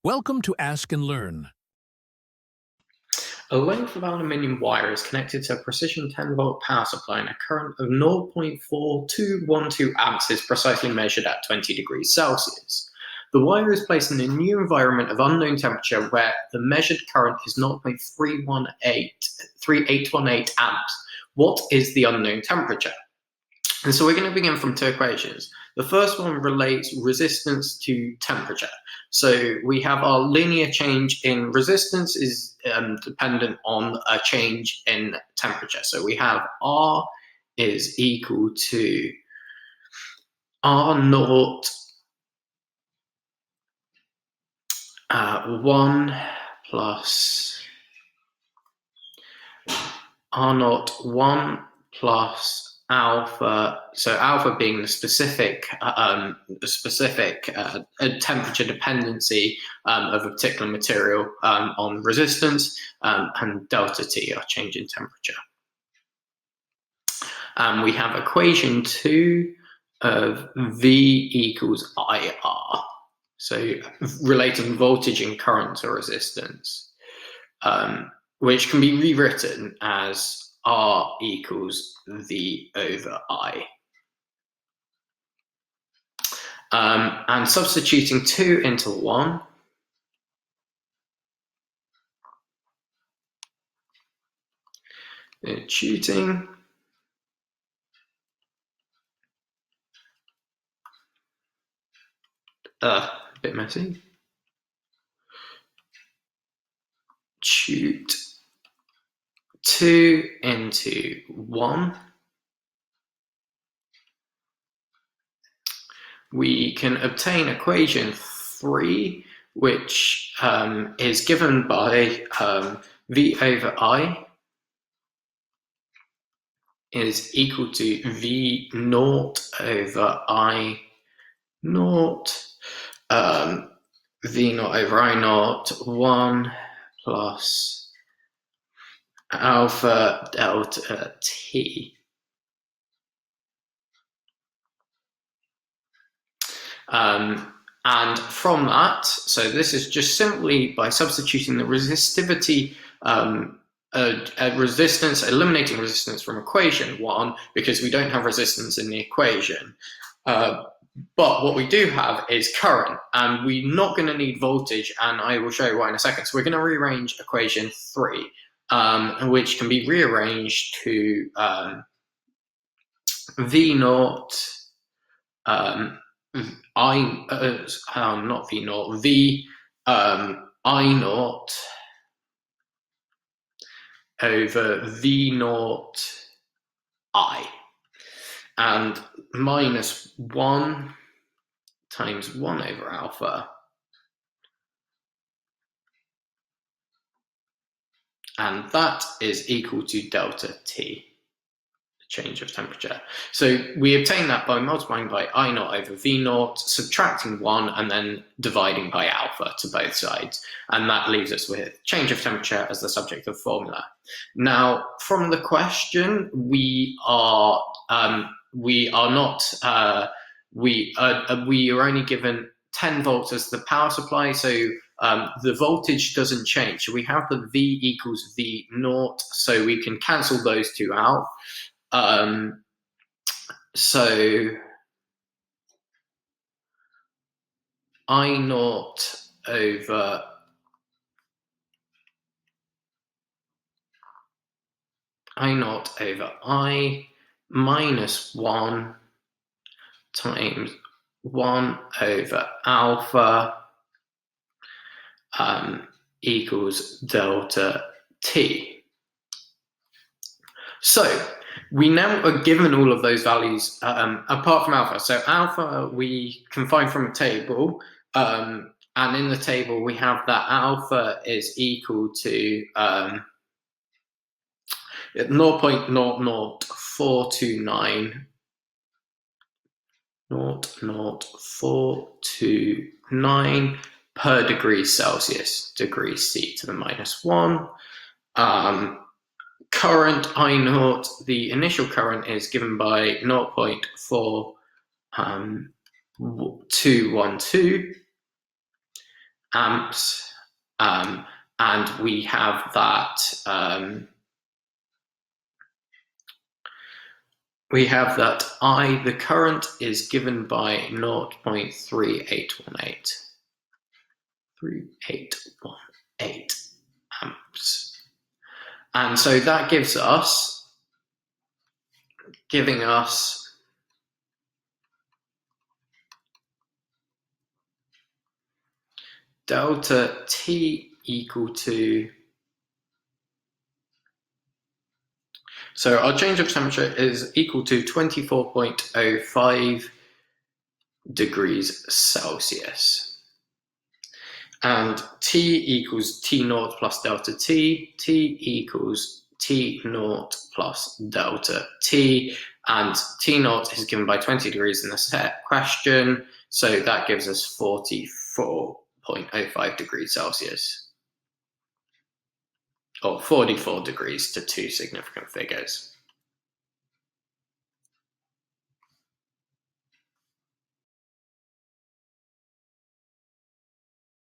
Welcome to Ask and Learn. A length of aluminium wire is connected to a precision 10-volt power supply and a current of 0.4212 amps is precisely measured at 20 degrees Celsius. The wire is placed in a new environment of unknown temperature where the measured current is 0.3818 amps. What is the unknown temperature? And so we're going to begin from two equations. The first one relates resistance to temperature. So we have our linear change in resistance is dependent on a change in temperature. So we have R is equal to R naught 1 plus R naught 1 plus alpha, so alpha being the specific temperature dependency of a particular material on resistance, and delta T, our change in temperature. We have equation 2 of V equals IR, so relating voltage and current to resistance, which can be rewritten as R equals V over I. And substituting 2 into 1, cheating. A bit messy. Shoot 2 into 1. We can obtain equation 3, which is given by V over I is equal to V naught over I naught, V naught over I naught, 1 plus alpha delta T. And from that, so this is just simply by substituting the resistivity, eliminating resistance from equation 1, because we don't have resistance in the equation. But what we do have is current, and we're not going to need voltage, and I will show you why in a second. So we're going to rearrange equation 3, which can be rearranged to V naught, not V naught, V I naught over V naught I, and minus 1 times 1 over alpha, and that is equal to delta T, the change of temperature. So we obtain that by multiplying by I naught over V naught, subtracting 1, and then dividing by alpha to both sides. And that leaves us with change of temperature as the subject of the formula. Now, from the question, we are only given 10 volts as the power supply, so the voltage doesn't change. So we have the V equals V naught, so we can cancel those two out. So I naught over I minus 1 times 1 over alpha equals delta T. So we now are given all of those values apart from alpha. So alpha we can find from a table, and in the table we have that alpha is equal to 0.00429 per degree Celsius, degree C to the minus 1. Current I naught, the initial current is given by 0.4212, amps, and we have that the current is given by 0.3818. 3818 amps. And so that giving us delta T equal to, so our change of temperature is equal to 24.05 degrees Celsius. And T equals T naught plus delta T. T equals T naught plus delta T. And T naught is given by 20 degrees in the set question. So that gives us 44.05 degrees Celsius. Or 44 degrees to two significant figures.